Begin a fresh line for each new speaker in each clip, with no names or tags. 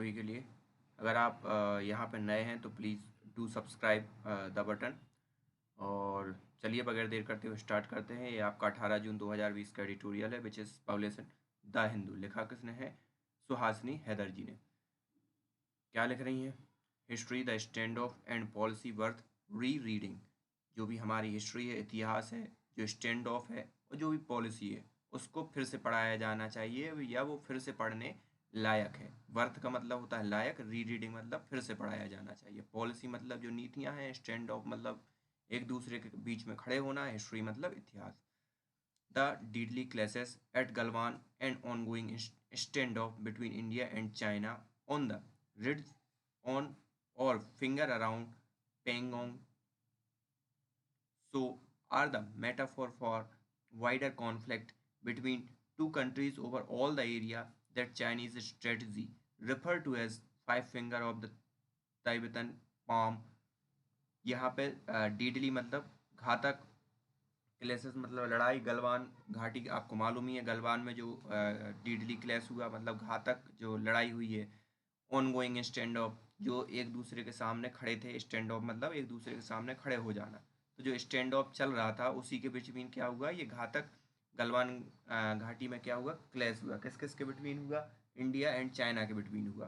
सभी के लिए। अगर आप यहाँ पर नए हैं तो please do subscribe the button. और चलिए बगैर देर करते हुए स्टार्ट करते हैं। ये आपका 18 जून 2020 का एडिटोरियल है which is published the Hindu. लिखा किसने है? सुहासिनी हैदर जी ने। क्या लिख रही हैं? History the stand of and policy worth री रीडिंग। जो भी हमारी हिस्ट्री है, इतिहास है, जो स्टैंड ऑफ है और जो भी पॉलिसी है उसको फिर से पढ़ाया जाना चाहिए या वो फिर से पढ़ने लायक है। वर्थ का मतलब होता है लायक, री रीडिंग मतलब फिर से पढ़ाया जाना चाहिए। पॉलिसी मतलब जो नीतियां हैं, स्टैंड ऑफ मतलब एक दूसरे के बीच में खड़े होना, हिस्ट्री मतलब इतिहास। The deadly clashes at Galwan and ongoing standoff between India and China on the ridge on or finger around Pangong so are the metaphor for wider conflict between two countries over all the area that Chinese strategy referred to as five finger of the Tibetan palm। यहाँ पे डीडली मतलब घातक, clashes मतलब लड़ाई। गलवान घाटी आपको मालूम ही है, गलवान में जो डीडली क्लैश हुआ मतलब घातक जो लड़ाई हुई है। ऑन गोइंग स्टैंड ऑफ जो एक दूसरे के सामने खड़े थे, स्टैंड ऑफ मतलब एक दूसरे के सामने खड़े हो जाना। तो जो स्टैंड ऑफ चल रहा था उसी के बिटवीन क्या हुआ, ये घातक गलवान घाटी में क्या हुआ, क्लैश हुआ। किस किस के बिटवीन हुआ? इंडिया एंड चाइना के बिटवीन हुआ।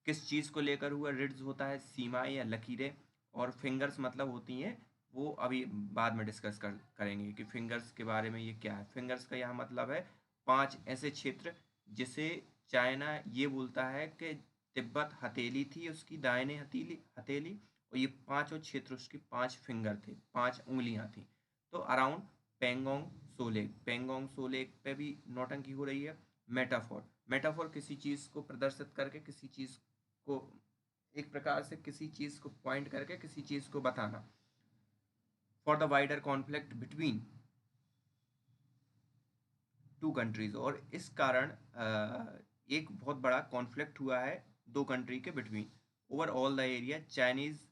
किस चीज़ को लेकर हुआ? रिड्स होता है सीमाएं या लकीरें, और फिंगर्स मतलब होती हैं, वो अभी बाद में डिस्कस करेंगे कि फिंगर्स के बारे में ये क्या है। फिंगर्स का यहाँ मतलब है 5 ऐसे क्षेत्र जिसे चाइना ये बोलता है कि तिब्बत हथेली थी उसकी, दाहिने हथेली हथेली, और ये पांचों क्षेत्र उसकी 5 फिंगर थे, 5 उंगलियां थी। तो अराउंड पेंगोंग सोलेक, पेंगोंग सोलेक पे भी नौटंकी हो रही है। मेटाफोर, मेटाफोर किसी चीज को प्रदर्शित करके, किसी चीज को एक प्रकार से किसी चीज को पॉइंट करके किसी चीज को बताना। For the wider conflict between two countries, और इस कारण एक बहुत बड़ा कॉन्फ्लिक्ट हुआ है दो कंट्री के between. Over all the area Chinese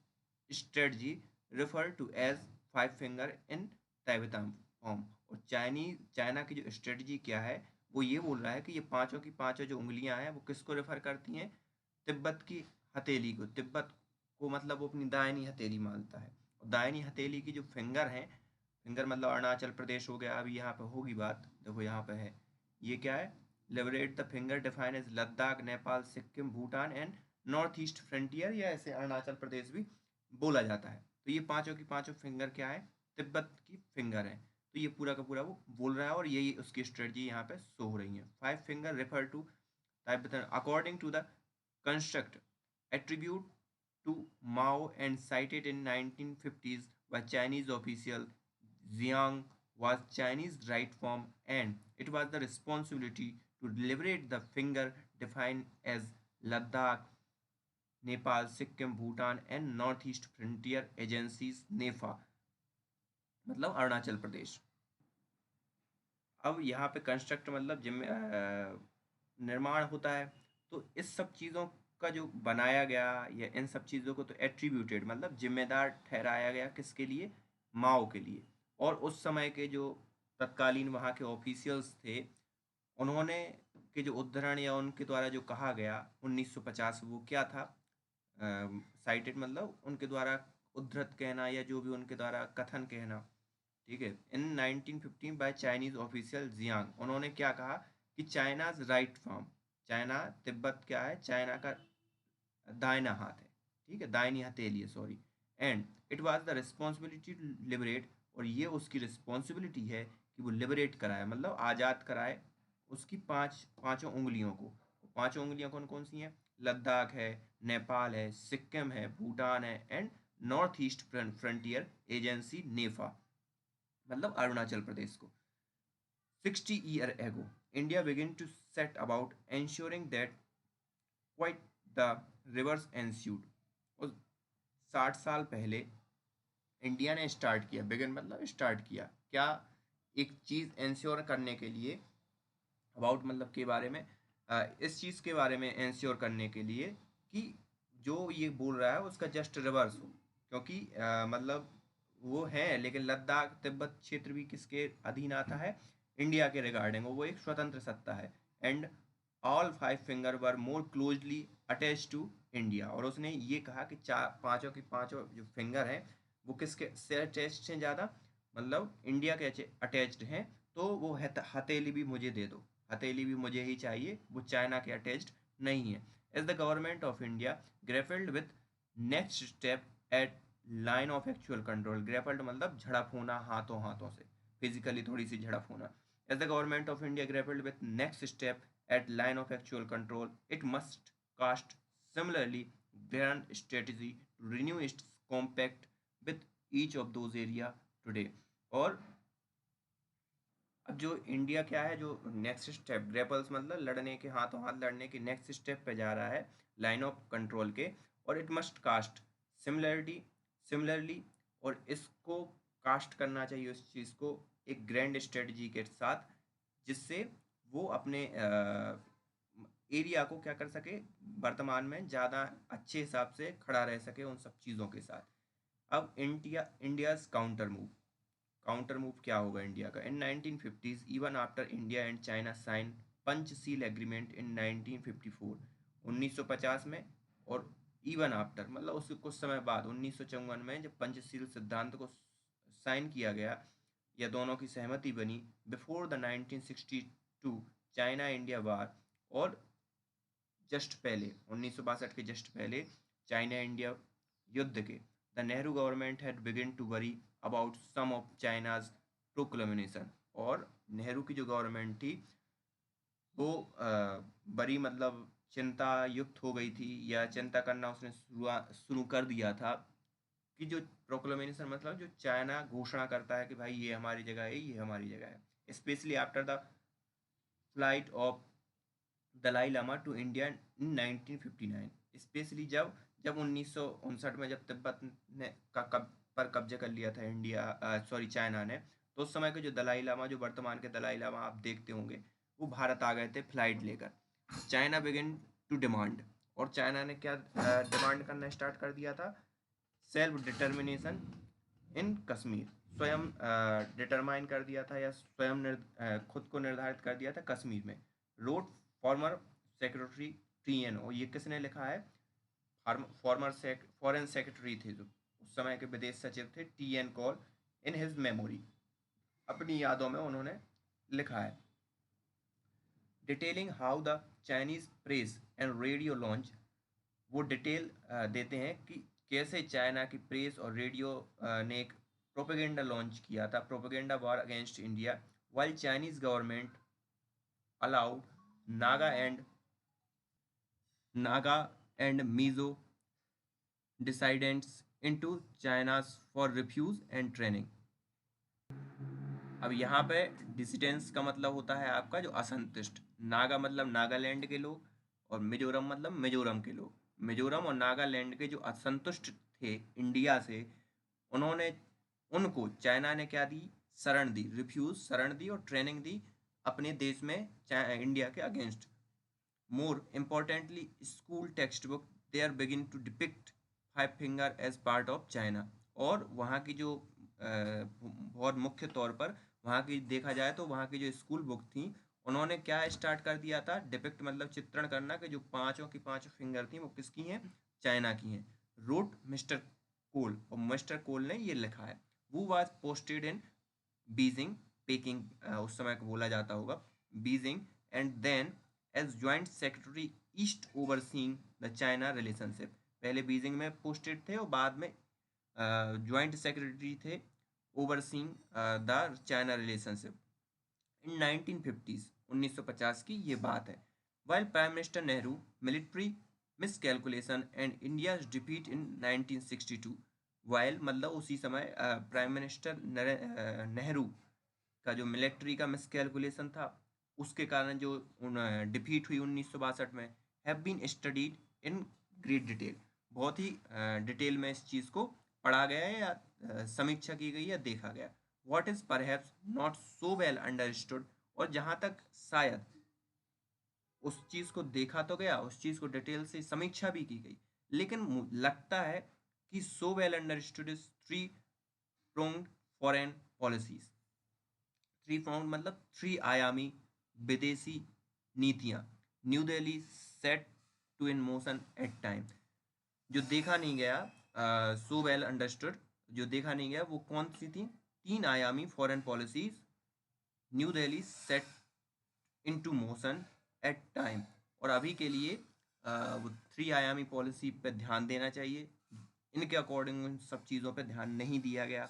strategy refer to as five finger in Tibetan form. और चाइना की जो स्ट्रेटजी क्या है, वो ये बोल रहा है कि ये पांचों की पांचों जो उंगलियां हैं वो किसको रेफर करती हैं? तिब्बत की हथेली को। तिब्बत को मतलब वो अपनी दाहिनी हथेली मानता है। और दाहिनी हथेली की जो फिंगर हैं, फिंगर मतलब अरुणाचल प्रदेश हो गया, अभी यहाँ पे होगी बात, देखो यहाँ पे है, ये क्या है? Liberate the finger define as Ladakh, Nepal, Sikkim, Bhutan and north east frontier, या ऐसे अरुणाचल प्रदेश भी बोला जाता है। तो ये पांचों की पांचों फिंगर क्या है? तिब्बत की फिंगर है। तो ये पूरा का पूरा वो बोल रहा है, और यही उसकी स्ट्रेटजी यहाँ पे शो हो रही है। Five finger refer to Tibetan according to the construct attribute to Mao and cited in 1950s by Chinese official. Xiang was Chinese right form, and it was the responsibility to liberate the finger defined as Ladakh, Nepal, Sikkim, Bhutan and Northeast Frontier Agencies NEFA मतलब अरुणाचल प्रदेश। अब यहाँ पे construct मतलब निर्माण होता है। तो इस सब चीज़ों का जो बनाया गया या इन सब चीज़ों को तो एट्रीब्यूटेड मतलब जिम्मेदार ठहराया गया किसके लिए? माओ के लिए। और उस समय के जो तत्कालीन वहाँ के ऑफिशियल्स थे, उन्होंने के जो उद्धरण या उनके द्वारा जो कहा गया 1950, वो क्या था? साइटेड मतलब उनके द्वारा उद्धृत कहना या जो भी उनके द्वारा कथन कहना। ठीक है। इन 1915 बाय चाइनीज ऑफिशियल जियांग, उन्होंने क्या कहा कि China's right form, China Tibet क्या है? चाइना का दाहिना हाथ है। ठीक है, दाहिनी हथेली है, sorry. And it was the responsibility to liberate, और ये उसकी रिस्पॉन्सिबिलिटी है कि वो लिबरेट कराए मतलब आज़ाद कराए उसकी पांचों उंगलियों को। पांचों उंगलियां कौन कौन सी हैं? लद्दाख है, नेपाल है, सिक्किम है, भूटान है and north east frontier agency NEFA मतलब अरुणाचल प्रदेश को। 60 year ago, India began to set about ensuring that quite the reverse ensued। और 60 साल पहले इंडिया ने स्टार्ट किया, बिगिन मतलब स्टार्ट किया क्या? एक चीज़ इंश्योर करने के लिए, अबाउट मतलब के बारे में, इस चीज़ के बारे में इंश्योर करने के लिए कि जो ये बोल रहा है उसका जस्ट रिवर्स हो। क्योंकि मतलब वो है, लेकिन लद्दाख तिब्बत क्षेत्र भी किसके अधीन आता है? इंडिया के रिगार्डिंग, वो एक स्वतंत्र सत्ता है। And all five finger were more closely attach to India, और उसने ये कहा कि चार पांचों की पांचों जो फिंगर हैं वो किसके से अटैच्ड हैं ज़्यादा, मतलब इंडिया के अटैच्ड हैं, तो वो हथेली भी मुझे दे दो, हथेली भी मुझे ही चाहिए, वो चाइना के अटैच्ड नहीं है। As the government of India grappled with next step at line of actual control, grappled मतलब झड़प होना हाथों हाथों से, फिजिकली थोड़ी सी झड़प होना। As the government of India grappled with next step at line of actual control, it must cast similarly grand strategy to renew its compact with each of those area today। और अब जो India क्या है, जो next step ग्रेपल्स मतलब लड़ने के, हाथों हाथ लड़ने के नेक्स्ट स्टेप पे जा रहा है लाइन ऑफ कंट्रोल के, और इट मस्ट कास्ट सिमिलरली, और इसको कास्ट करना चाहिए उस चीज़ को एक ग्रैंड स्ट्रेटजी के साथ, जिससे वो अपने एरिया को क्या कर सके, वर्तमान में ज़्यादा अच्छे हिसाब से खड़ा रह सके उन सब चीज़ों के साथ। अब इंडियाज़ काउंटर मूव क्या होगा इंडिया का? In 1950s even after India and China sign Panchsheel agreement in 1954, 1950 में, और इवन आफ्टर मतलब उसके कुछ समय बाद 1954 में जब पंचशील सिद्धांत को साइन किया गया या दोनों की सहमति बनी, बिफोर द 1962 चाइना इंडिया वार, और जस्ट पहले 1962 के जस्ट पहले चाइना इंडिया युद्ध के, the Nehru government had begin to worry about some of China's proclamation, और नेहरू की जो गवर्नमेंट थी वो बड़ी मतलब चिंता युक्त हो गई थी, या चिंता करना उसने शुरू कर दिया था कि जो प्रोक्लेमेशन मतलब जो चाइना घोषणा करता है कि भाई ये हमारी जगह है, ये हमारी जगह है, especially after the flight of Dalai Lama to India in 1959, especially जब जब 1959 में जब तिब्बत ने पर कब्जा कर लिया था इंडिया, सॉरी चाइना ने, तो उस समय के जो दलाई लामा, जो वर्तमान के दलाई लामा आप देखते होंगे, वो भारत आ गए थे फ्लाइट लेकर। चाइना बिगिन टू डिमांड, और चाइना ने क्या डिमांड करना स्टार्ट कर दिया था? सेल्फ डिटर्मिनेशन इन कश्मीर, स्वयं डिटरमाइन कर दिया था, या स्वयं खुद को निर्धारित कर दिया था कश्मीर में। रोड फॉर्मर सेक्रेटरी टीएन, और ये किसने लिखा है? फॉर्मर फॉरेन सेक्रेटरी थे जो उस समय के विदेश सचिव थे, TN call, in his memory, अपनी यादों में उन्होंने लिखा है, detailing how the Chinese press and radio launch, वो डिटेल देते हैं कि कैसे चाइना की प्रेस और रेडियो ने एक प्रोपेगेंडा लॉन्च किया था, propaganda war against India, while Chinese government allowed Naga and Naga and Mizo dissidents into China's for refuge and training. अब यहाँ पे डिसिडेंस का मतलब होता है आपका जो असंतुष्ट, नागा मतलब नागालैंड के लोग, और मिजोरम मतलब मिजोरम के लोग। मिजोरम और नागालैंड के जो असंतुष्ट थे इंडिया से, उन्होंने उनको चाइना ने क्या दी? शरण दी, रिफ्यूज शरण दी, और ट्रेनिंग दी अपने देश में इंडिया के against. More importantly school text book they are begin to depict five finger as part of China, और वहाँ की जो बहुत मुख्य तौर पर वहाँ की देखा जाए तो वहाँ की जो स्कूल बुक थी, उन्होंने क्या स्टार्ट कर दिया था? डिपिक्ट मतलब चित्रण करना, कि जो पांचों की पांचों फिंगर थी वो किसकी हैं? चाइना की हैं। रोट मिस्टर कोल, और मिस्टर कोल ने ये लिखा है। वो was posted in Beijing, Peking उस समय को बोला जाता होगा, Beijing, and then as joint secretary east overseeing the China relationship. पहले बीजिंग में पोस्टेड थे और बाद में ज्वाइंट सेक्रेटरी थे overseeing the China relationship in 1950s, 1950 की ये बात है। While prime minister Nehru military miscalculation and India defeat in 1962, while मतलब उसी समय प्राइम मिनिस्टर नेहरू का जो मिलिट्री का मिसकैलकुलेशन था, उसके कारण जो डिफीट हुई 1962 में, have been studied in great detail, बहुत ही डिटेल में इस चीज़ को पढ़ा गया है, या समीक्षा की गई या देखा गया। What is perhaps not so well understood, और जहाँ तक शायद उस चीज़ को देखा तो गया, उस चीज़ को डिटेल से समीक्षा भी की गई, लेकिन लगता है कि so well understood is three pronged foreign policies. Three pronged मतलब थ्री आयामी विदेशी नीतियाँ। New Delhi set to in motion at time. जो देखा नहीं गया, सो वेल अंडरस्टूड, जो देखा नहीं गया वो कौन सी थी? तीन आयामी foreign policies new Delhi set into motion at time. और अभी के लिए वो थ्री आयामी पॉलिसी पे ध्यान देना चाहिए। इनके अकॉर्डिंग उन सब चीज़ों पे ध्यान नहीं दिया गया।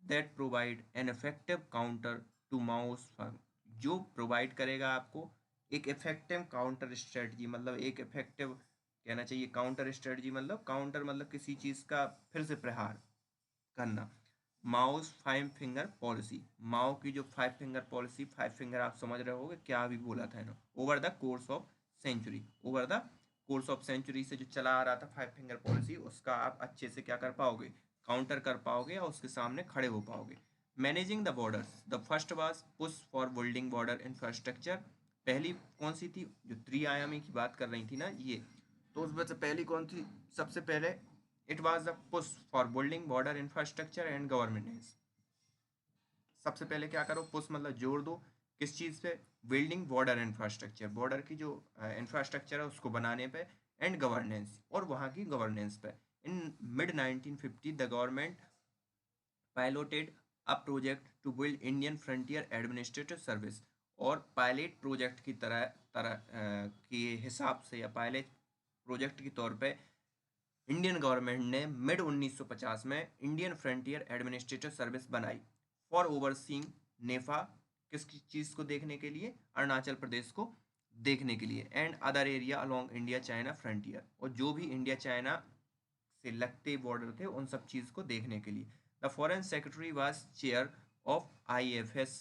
That provide an effective counter to Mao's firm, जो प्रोवाइड करेगा आपको एक इफेक्टिव काउंटर स्ट्रेटजी, मतलब एक इफेक्टिव कहना चाहिए काउंटर स्ट्रेटजी, मतलब काउंटर मतलब किसी चीज़ का फिर से प्रहार करना। Mao's five finger policy, Mao की जो five finger policy, five finger आप समझ रहे होगे क्या अभी बोला था ना, over the course of century, over the course of century से जो चला आ रहा था फाइव फिंगर पॉलिसी, उसका आप अच्छे से क्या कर पाओगे? काउंटर कर पाओगे या उसके सामने खड़े हो पाओगे। Managing the borders, the first was push for building border infrastructure. पहली कौन सी थी? जो त्रिआयामी की बात कर रही थी ना ये, तो उसमें से पहली कौन थी? सबसे पहले it was the push for building border infrastructure and governance. सबसे पहले क्या करो? पुश मतलब जोड़ दो किस चीज़ पे? बिल्डिंग बॉर्डर इंफ्रास्ट्रक्चर, बॉर्डर की जो इंफ्रास्ट्रक्चर है उसको बनाने पे, एंड गवर्नेंस, और वहाँ की गवर्नेंस पे। In mid 1950 the government piloted a project to build Indian frontier administrative service. और पायलट प्रोजेक्ट की तरह तरह के हिसाब से, या पायलट प्रोजेक्ट के तौर पे इंडियन गवर्नमेंट ने मिड 1950 में इंडियन फ्रंटियर एडमिनिस्ट्रेटिव सर्विस बनाई फॉर ओवरसीइंग नेफा, किस चीज़ को देखने के लिए? अरुणाचल प्रदेश को देखने के लिए, and other area along India China frontier, और जो भी इंडिया चाइना से लगते बॉर्डर थे उन सब चीज़ को देखने के लिए। The foreign secretary was chair of IFS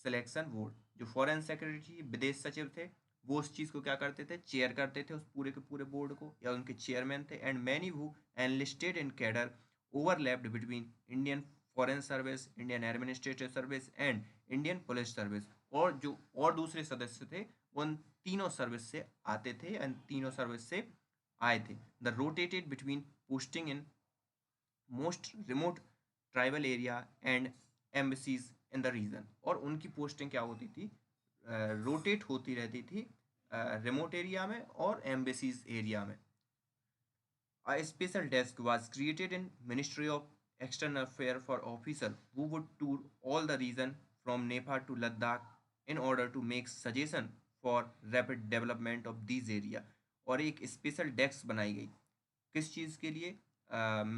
selection board, जो फॉरेन सेक्रेटरी विदेश सचिव थे वो उस चीज़ को क्या करते थे? चेयर करते थे उस पूरे के पूरे बोर्ड को, या उनके चेयरमैन थे। And many who enlisted in cadre overlapped between Indian foreign service, Indian administrative service and Indian police service. और जो और दूसरे सदस्य थे उन तीनों सर्विस से आते थे, एंड तीनों सर्विस से आए थे। The rotated between posting in most remote tribal area and embassies in the region. और उनकी पोस्टिंग क्या होती थी? रोटेट होती रहती थी रिमोट एरिया में और एम्बेसीज एरिया में। A special desk was created in Ministry of External Affairs for officers who would tour all the region from Nepal to Ladakh in order to make suggestion for rapid development of these area। और एक special desk बनाई गई किस चीज़ के लिए?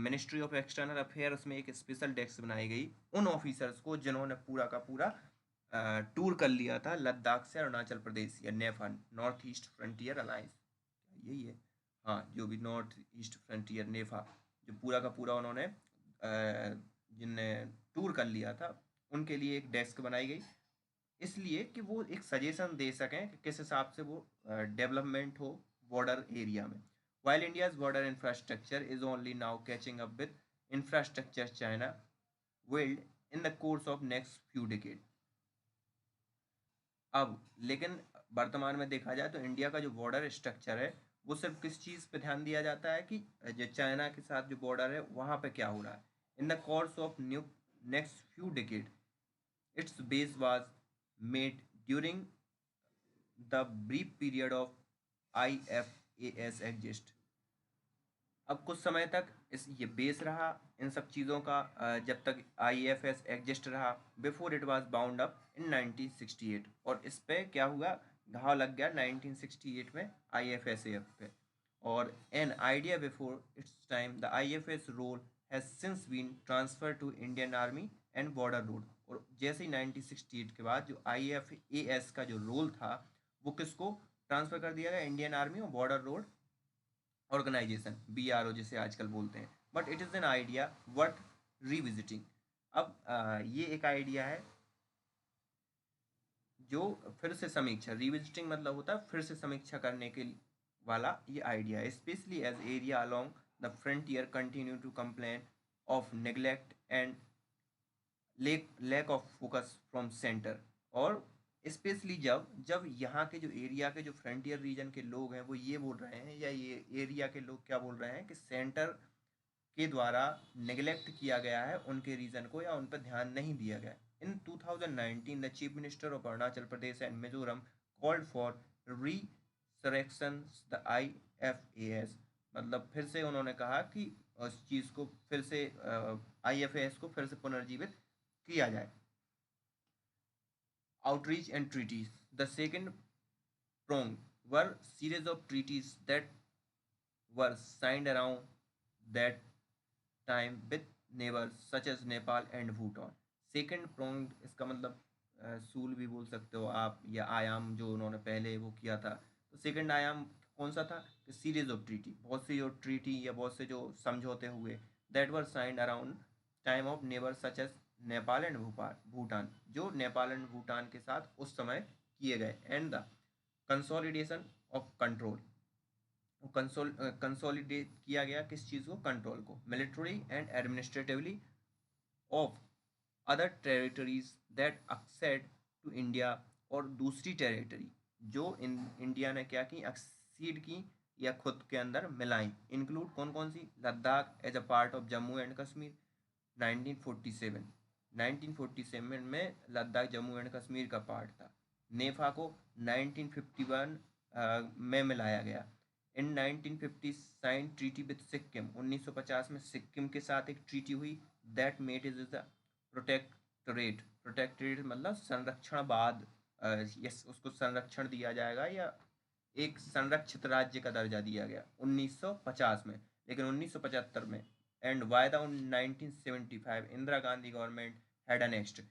Ministry of external affairs में एक special desk बनाई गई उन ऑफिसर्स को जिन्होंने पूरा का पूरा टूर कर लिया था लद्दाख से अरुणाचल प्रदेश, या नेफा, नॉर्थ ईस्ट फ्रंटियर अलायंस, यही है, हाँ, जो भी नॉर्थ ईस्ट फ्रंटियर नेफा, जो पूरा का पूरा उन्होंने जिनने टूर कर लिया था उनके लिए एक डेस्क बनाई गई, इसलिए कि वो एक सजेशन दे सकें कि किस हिसाब से वो डेवलपमेंट हो बॉर्डर एरिया में। While India's border infrastructure is only now catching up with infrastructure China wield in the course of next few decade. अब लेकिन वर्तमान में देखा जाए तो इंडिया का जो बॉर्डर स्ट्रक्चर है वो सिर्फ किस चीज़ पे ध्यान दिया जाता है कि जो चाइना के साथ जो बॉर्डर है वहाँ पे क्या हो रहा है। इन the course of new next few decade it's base was made during the brief period of IFAS exist. अब कुछ समय तक इस ये बेस रहा इन सब चीज़ों का, जब तक IFS एग्जिस्ट रहा, before it was bound up in 1968। और इस पे क्या हुआ? घाव लग गया 1968 में IFSAF पे। और an idea before its time the IFS role has since been transfer to Indian army and border road. और जैसे ही 1968 के बाद जो IFAS का जो रोल था वो किसको ट्रांसफर कर दिया गया? इंडियन आर्मी और बॉर्डर रोड ऑर्गेनाइजेशन, BRO जिसे आजकल बोलते हैं। But it is an idea worth revisiting. अब ये एक आइडिया है जो फिर से समीक्षा, रिविजिटिंग मतलब होता है फिर से समीक्षा करने के वाला ये आइडिया है, especially as area along the frontier continue to complain of neglect and lack of focus from centre. और स्पेशली जब जब यहाँ के जो एरिया के जो फ्रंटियर रीजन के लोग हैं वो ये बोल रहे हैं, या ये एरिया के लोग क्या बोल रहे हैं कि सेंटर के द्वारा नेग्लेक्ट किया गया है उनके रीजन को, या उन पर ध्यान नहीं दिया गया। In 2019 the chief minister of Arunachal Pradesh and Mizoram called for re insurrections the IFAS, मतलब फिर से उन्होंने कहा कि उस चीज़ को फिर से IFAS को फिर से पुनर्जीवित किया जाए. Outreach and treaties. The second prong were series of treaties that were signed around that time with neighbors such as Nepal and Bhutan. Second prong इसका मतलब सूल भी बोल सकते हो आप, या आयाम जो उन्होंने पहले वो किया था. तो सेकंड आयाम कौन सा था? सीरीज ऑफ ट्रीटी, बहुत सी जो ट्रीटी या बहुत से जो समझौते हुए, that were signed around time of neighbour such as Nepal and Bhutan, जो नेपाल एंड भूटान के साथ उस समय किए गए. And the consolidation of control, consolidate किया गया किस चीज़ को? कंट्रोल को, military and administratively of other territories that acceded to India, और दूसरी टेरिटरी जो इंडिया ने क्या की? एक्सीड की या खुद के अंदर मिलाई. इंक्लूड कौन कौन सी? Ladakh as a part of Jammu and Kashmir 1947. 1947 में लद्दाख जम्मू एंड कश्मीर का पार्ट था. नेफा को 1951 में मिलाया गया. इन 1950 साइन ट्रीटी विद सिक्किम, 1950 में सिक्किम के साथ एक ट्रीटी हुई. That made is the protectorate. Protectorate मतलब संरक्षणवाद, यस, उसको संरक्षण दिया जाएगा या एक संरक्षित राज्य का दर्जा दिया गया 1950 में. लेकिन 1975 में and by the 1975 Indira Gandhi government had annexed,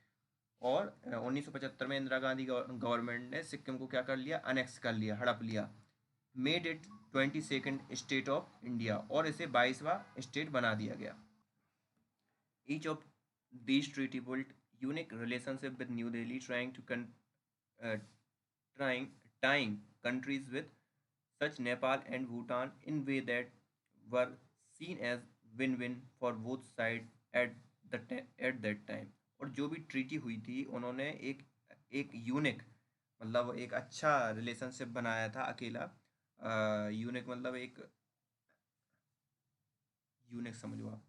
और 1975 में इंदिरा गांधी गवर्नमेंट ने सिक्किम को क्या कर लिया? अनेक्स कर लिया, हड़प लिया. Made it 22nd state of India, और इसे 22वां स्टेट बना दिया गया. Each of these treaty built unique relationship with New Delhi, uh, trying tying countries with such Nepal and Bhutan in way that were seen as win-win for both sides at that time. और जो भी treaty हुई थी उन्होंने एक एक unique, मतलब एक अच्छा रिलेशनशिप बनाया था अकेला. यूनिक मतलब एक यूनिक समझो आप,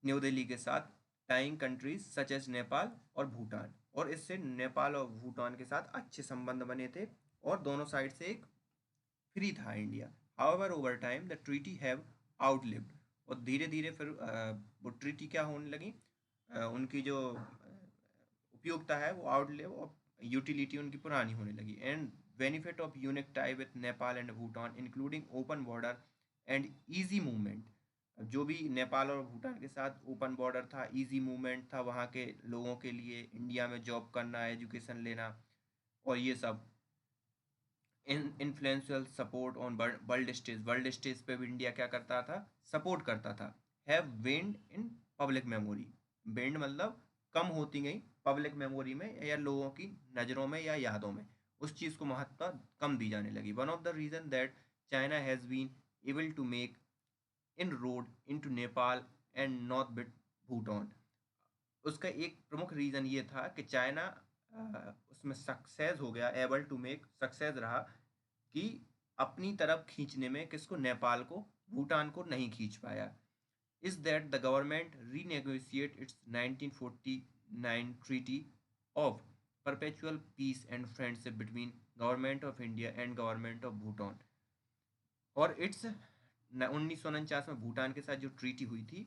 न्यू दिल्ली के साथ tying countries such as Nepal और भूटान, और इससे नेपाल और भूटान के साथ अच्छे संबंध बने थे और दोनों साइड से एक फ्री था India. However over time the treaty have outlived, और धीरे धीरे फिर वो ट्रीटी क्या होने लगी? उनकी जो उपयोगिता है वो आउटलिव, और यूटिलिटी उनकी पुरानी होने लगी. And benefit of unique tie with Nepal and Bhutan including open border and easy movement. जो भी नेपाल और भूटान के साथ ओपन बॉर्डर था, इजी मूवमेंट था वहाँ के लोगों के लिए, इंडिया में जॉब करना, एजुकेशन लेना, और ये सब. Influential support on world stage पे भी इंडिया क्या करता था? सपोर्ट करता था. Have waned in public memory. Waned मतलब कम होती गई पब्लिक मेमोरी में, या लोगों की नज़रों में या यादों में उस चीज़ को महत्ता कम दी जाने लगी. One of the reason that China has been able to make inroad into Nepal and not bit Bhutan. उसका एक प्रमुख रीज़न ये था कि चाइना उसमें सक्सेस हो गया, एबल टू मेक सक्सेस रहा कि अपनी तरफ खींचने में किसको? नेपाल को. भूटान को नहीं खींच पाया. Is that the government renegotiate its 1949 treaty of perpetual peace and friendship between government of India and government of Bhutan. और इट्स 1949 में भूटान के साथ जो ट्रीटी हुई थी,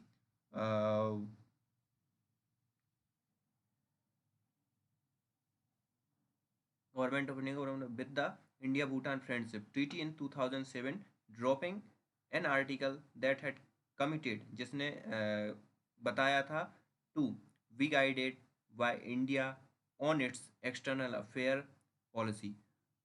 government of India with the India Bhutan friendship treaty in 2007, dropping an article that had committed, जिसने बताया था to be guided by India on its external affair policy,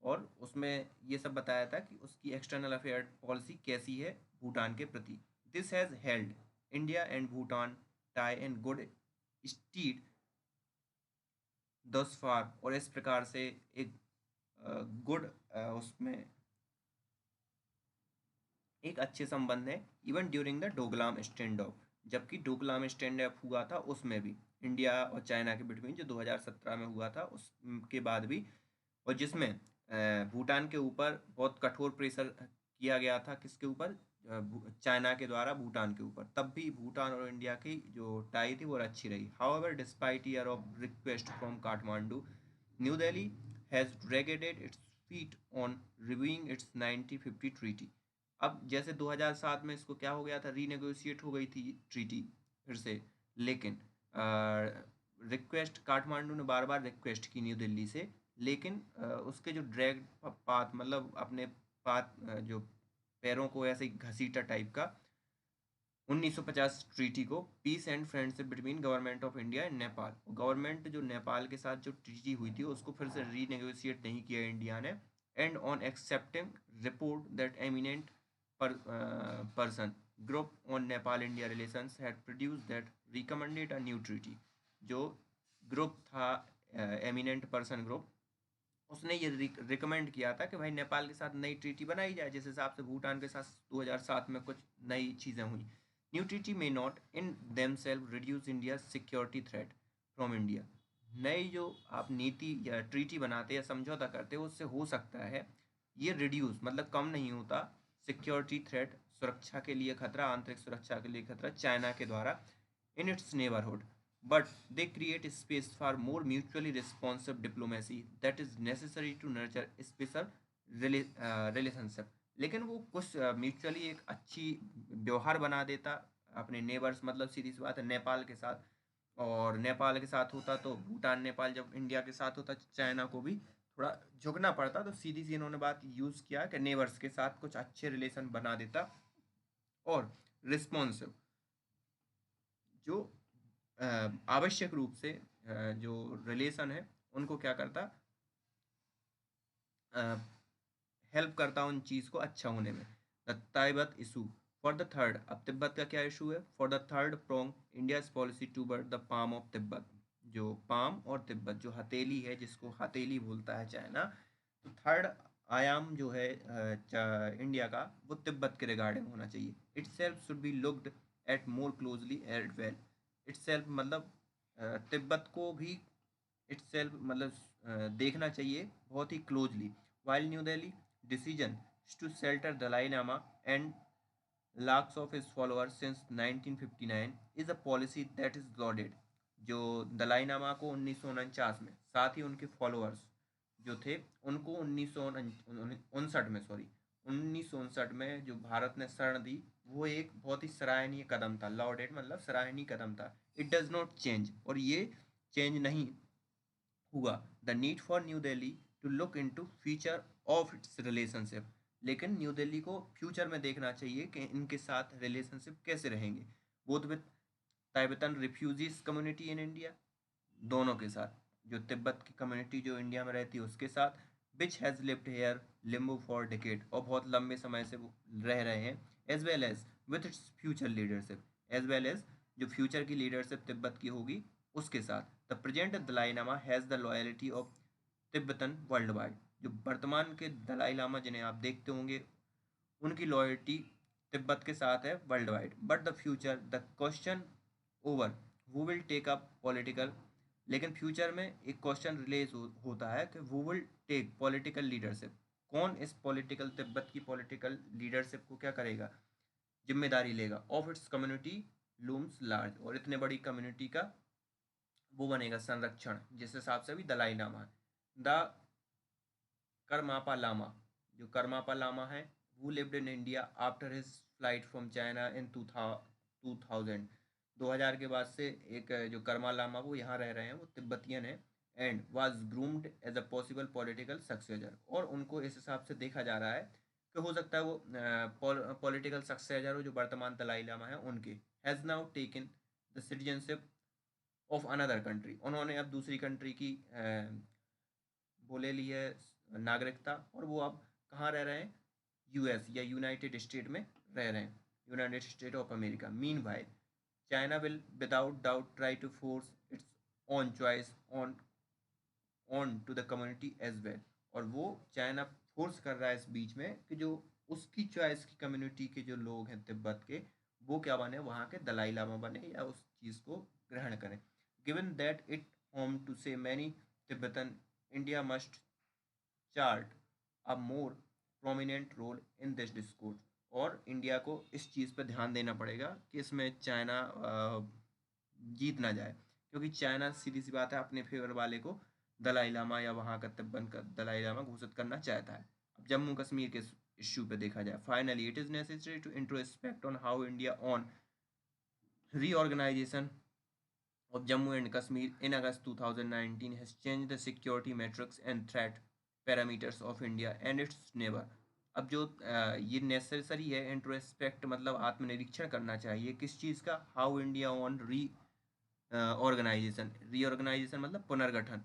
और उसमें ये सब बताया था कि उसकी एक्सटर्नल अफेयर पॉलिसी कैसी है भूटान के प्रति. This has held India and Bhutan tie and good stead दस फार, और इस प्रकार से एक गुड उसमें एक अच्छे संबंध है. Even during the Doklam stand of, जबकि डोकलाम स्टैंड ऑफ हुआ था उसमें भी इंडिया और चाइना के बिटवीन, जो 2017 में हुआ था, उसके बाद भी, और जिसमें भूटान के ऊपर बहुत कठोर प्रेशर किया गया था. किसके ऊपर? चाइना के द्वारा भूटान के ऊपर. तब भी भूटान और इंडिया की जो टाई थी वो अच्छी रही. However despite year of request from Kathmandu, New Delhi has dragged its feet on reviewing its 1950 treaty। अब जैसे 2007 में इसको क्या हो गया था, रीनेगोशिएट हो गई थी ट्रीटी फिर से, लेकिन रिक्वेस्ट काठमांडू ने बार बार रिक्वेस्ट की न्यू दिल्ली से, लेकिन उसके जो ड्रैग पाथ, मतलब अपने पाथ जो पैरों को ऐसे घसीटा टाइप का, 1950 ट्रीटी को, peace and friendship between government of India and Nepal, government जो नेपाल के साथ जो ट्रीटी हुई थी उसको फिर से रीनेगोशिएट नहीं किया इंडिया ने, and on accepting report that eminent person group on Nepal India relations had produced that recommended a new treaty। जो ग्रुप था एमिनेंट पर्सन ग्रुप, उसने ये रिकमेंड किया था कि भाई नेपाल के साथ नई ट्रीटी बनाई जाए, जिस हिसाब से भूटान के साथ 2007 में कुछ नई चीज़ें हुई। न्यू ट्रीटी में not in themselves reduce India security threat from India. नई जो आप नीति या ट्रीटी बनाते या समझौता करते हो, उससे हो सकता है ये रिड्यूस, मतलब कम नहीं होता, सिक्योरिटी थ्रेट, सुरक्षा के लिए खतरा, आंतरिक सुरक्षा के लिए खतरा चाइना के द्वारा in its neighbourhood, but they create space for more mutually responsive diplomacy that is necessary to nurture special relationship। लेकिन वो कुछ म्यूचुअली एक अच्छी व्यवहार बना देता अपने नेबर्स, मतलब सीधी सी बात है नेपाल के साथ, और नेपाल के साथ होता तो भूटान, नेपाल जब इंडिया के साथ होता चाइना को भी थोड़ा झुकना पड़ता, तो सीधी सी इन्होंने बात यूज़ किया कि नेबर्स के साथ कुछ अच्छे रिलेशन बना देता, और रिस्पॉन्सिव जो आवश्यक रूप से जो रिलेशन है उनको क्या करता, हेल्प करता उन चीज़ को अच्छा होने में। The Tibet issue for the third, अब तिब्बत का क्या इशू है, for the third prong India policy toward the palm of Tibet. जो पाम और तिब्बत, जो हथेली है जिसको हथेली बोलता है चाइना, तो थर्ड आयाम जो है इंडिया का, वो तिब्बत के रिगार्डिंग होना चाहिए। Itself should be looked at more closely at well. Itself मतलब तिब्बत को भी इटसेल्फ मतलब देखना चाहिए बहुत ही closely. While New Delhi decision to shelter Dalai Lama and lakhs of his followers since 1959 is a policy that is lauded। जो दलाई लामा को 1949 में, साथ ही उनके फॉलोअर्स जो थे उनको 1959 में, सॉरी 1959 में जो भारत ने शरण दी, वो एक बहुत ही सराहनीय कदम था। लॉडेड मतलब सराहनीय कदम था। इट डज नॉट चेंज, और ये चेंज नहीं हुआ the need for new Delhi to look into future of its relationship. लेकिन न्यू दिल्ली को फ्यूचर में देखना चाहिए कि इनके साथ रिलेशनशिप कैसे रहेंगे, both with Tibetan refugees community in India, दोनों के साथ, जो तिब्बत की कम्युनिटी जो इंडिया में रहती है उसके साथ, which has lived here limbo for decade, और बहुत लंबे समय से वो रह रहे हैं, as well as with its future leadership, as well as जो फ्यूचर की लीडरशिप तिब्बत की होगी उसके साथ। The present Dalai Lama has the loyalty of Tibetan worldwide. जो वर्तमान के दलाई लामा जिन्हें आप देखते होंगे, उनकी लॉयल्टी तिब्बत के साथ है world wide. But the future the question over वो विल टेक अप पॉलिटिकल, लेकिन फ्यूचर में एक क्वेश्चन रिलेज होता है कि वो विल टेक पॉलिटिकल लीडरशिप। कौन इस पॉलिटिकल तिब्बत की पॉलिटिकल लीडरशिप को क्या करेगा, जिम्मेदारी लेगा, of its community looms large, और इतने बड़ी कम्युनिटी का वो बनेगा संरक्षण, जिस हिसाब से भी दलाई लामा है। द करमापा लामा, जो करमापा लामा है, वो lived in India after his flight from China in 2000। 2000 के बाद से एक जो कर्मा लामा वो यहाँ रह रहे हैं, वो तिब्बतियन है, and was groomed as a possible political successor. और उनको इस हिसाब से देखा जा रहा है कि हो सकता है वो पॉलिटिकल सक्सेसर हो जो वर्तमान दलाई लामा है उनके। Has now taken the citizenship of another country, उन्होंने अब दूसरी कंट्री की वो ले ली है नागरिकता, और वो अब कहाँ रह रहे हैं, यूएस या यूनाइटेड स्टेट में रह रहे हैं, United State of America. Meanwhile China will without doubt try to force its own choice on to the community as well. और वो चाइना फोर्स कर रहा है इस बीच में कि जो उसकी चॉइस की कम्युनिटी के जो लोग हैं तिब्बत के, वो क्या बने, वहाँ के दलाई लामा बने या उस चीज़ को ग्रहण करें। Given that it home to so many Tibetan, India must chart a more prominent role in this discourse. और इंडिया को इस चीज़ पर ध्यान देना पड़ेगा कि इसमें चाइना जीत ना जाए, क्योंकि चाइना सीधी सी बात है अपने फेवर वाले को दलाई लामा या वहाँ का तिब्बत का दलाई लामा घोषित करना चाहता है। अब जम्मू कश्मीर के इश्यू पे देखा जाए, finally it is necessary to introspect on how India on reorganization of Jammu and Kashmir in August 2019 has changed the security metrics and threat parameters of India and its neighbor. अब जो ये necessary है introspect मतलब आत्मनिरीक्षण करना चाहिए किस चीज़ का, how India on organization, reorganization मतलब पुनर्गठन,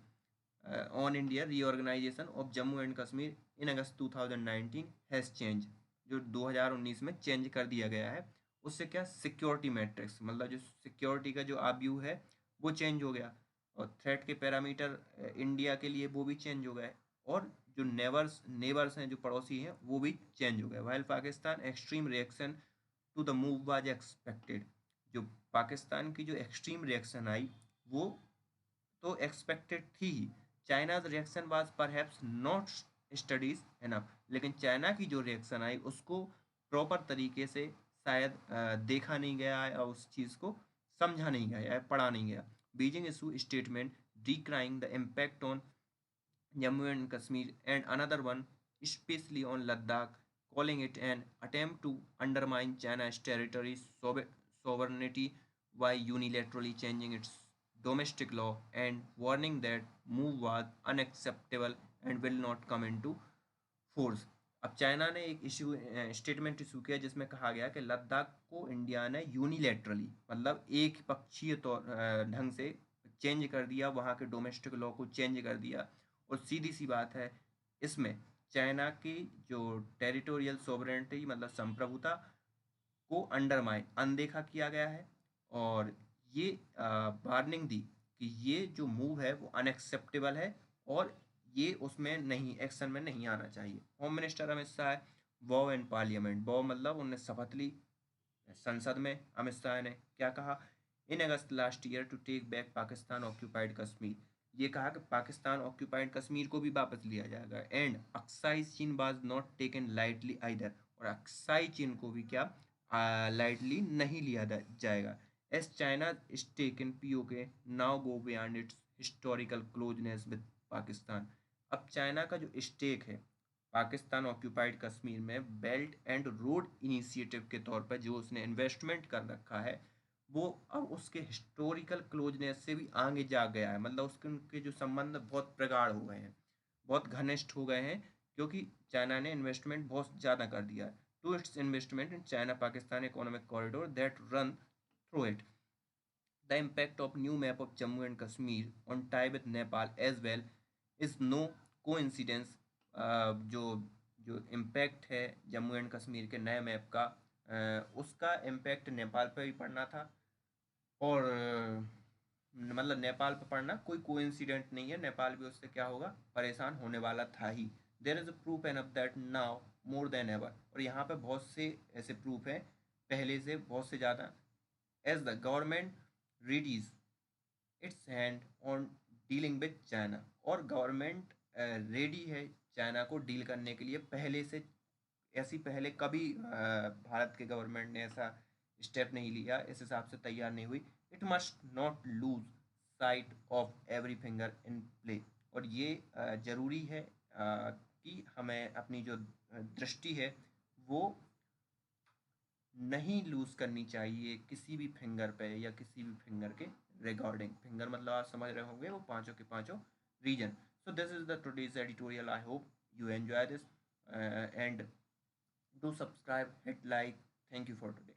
on India reorganization of Jammu and Kashmir in August 2019 has change, जो 2019 में चेंज कर दिया गया है। उससे क्या, सिक्योरिटी मैट्रिक्स मतलब जो सिक्योरिटी का जो आव्यूह है वो चेंज हो गया, और थ्रेट के पैरामीटर इंडिया के लिए वो भी चेंज हो गए, और जो नेबर्स हैं जो पड़ोसी हैं वो भी चेंज हो गए। While Pakistan extreme reaction to the move was expected, जो पाकिस्तान की जो एक्सट्रीम रिएक्शन आई वो तो एक्सपेक्टेड थी ही। China's reaction was perhaps not studies enough, लेकिन चाइना की जो रिएक्शन आई उसको प्रॉपर तरीके से शायद देखा नहीं गया है और उस चीज़ को समझा नहीं गया है, पढ़ा नहीं गया। Beijing issue statement decrying the impact on Jammu and Kashmir, and another one, especially on Ladakh, calling it an attempt to undermine China's territory sovereignty by unilaterally changing its domestic law, and warning that move was unacceptable and will not come into force. अब China ने एक issue statement issue किया जिसमें कहा गया कि लद्दाख को India ने यूनिलेटरली मतलब एक पक्षीय तौर ढंग से चेंज कर दिया, वहाँ के डोमेस्टिक लॉ को चेंज कर दिया, और सीधी सी बात है इसमें चाइना की जो टेरिटोरियल सोवरेनिटी मतलब संप्रभुता को अंडरमाइन अनदेखा किया गया है, और ये वार्निंग दी कि ये जो मूव है वो अनएक्सेप्टेबल है और ये उसमें नहीं, एक्शन में नहीं आना चाहिए। Home minister Amit Shah, Waugh and parliament, Waugh मतलब उन्होंने शपथ ली संसद में, अमित शाह ने क्या कहा, in August last year to take back Pakistan occupied Kashmir, ये कहा कि पाकिस्तान ऑक्यूपाइड कश्मीर को भी वापस लिया जाएगा, and Aksai Chin was not taken lightly either, और अक्साई चीन को भी क्या लाइटली नहीं लिया जाएगा। As China stake in PoK now go beyond its historical closeness with Pakistan, अब चाइना का जो स्टेक है पाकिस्तान ऑक्यूपाइड कश्मीर में बेल्ट एंड रोड इनिशिएटिव के तौर पर जो उसने इन्वेस्टमेंट कर रखा है वो अब उसके हिस्टोरिकल क्लोजनेस से भी आगे जा गया है, मतलब उसके उनके जो संबंध बहुत प्रगाढ़ हो गए हैं, बहुत घनिष्ठ हो गए हैं, क्योंकि चाइना ने इन्वेस्टमेंट बहुत ज़्यादा कर दिया है। To its investment in China Pakistan economic corridor that run through it, the impact of new map of Jammu and Kashmir on tie with Nepal as well is no coincidence। जो जो impact है Jammu and Kashmir के नए map का, उसका impact Nepal पे भी पड़ना था, और मतलब नेपाल पे पड़ना कोई कोइंसिडेंट नहीं है, नेपाल भी उससे क्या होगा, परेशान होने वाला था ही। There is a proof enough that now more than ever, और यहाँ पे बहुत से ऐसे प्रूफ हैं पहले से बहुत से ज़्यादा। As the government readies its hand on dealing with China, और गवर्नमेंट रेडी है चाइना को डील करने के लिए, पहले से ऐसी पहले कभी भारत के गवर्नमेंट ने ऐसा स्टेप नहीं लिया, इस हिसाब से तैयार नहीं हुई। It must not lose sight of every finger in play, और ये ज़रूरी है कि हमें अपनी जो दृष्टि है वो नहीं लूज करनी चाहिए किसी भी फिंगर पे या किसी भी फिंगर के रिगार्डिंग। फिंगर मतलब आप समझ रहे होंगे वो पांचों के पांचों region. So this is the today's editorial, I hope you enjoy this and do subscribe, hit like, thank you for today.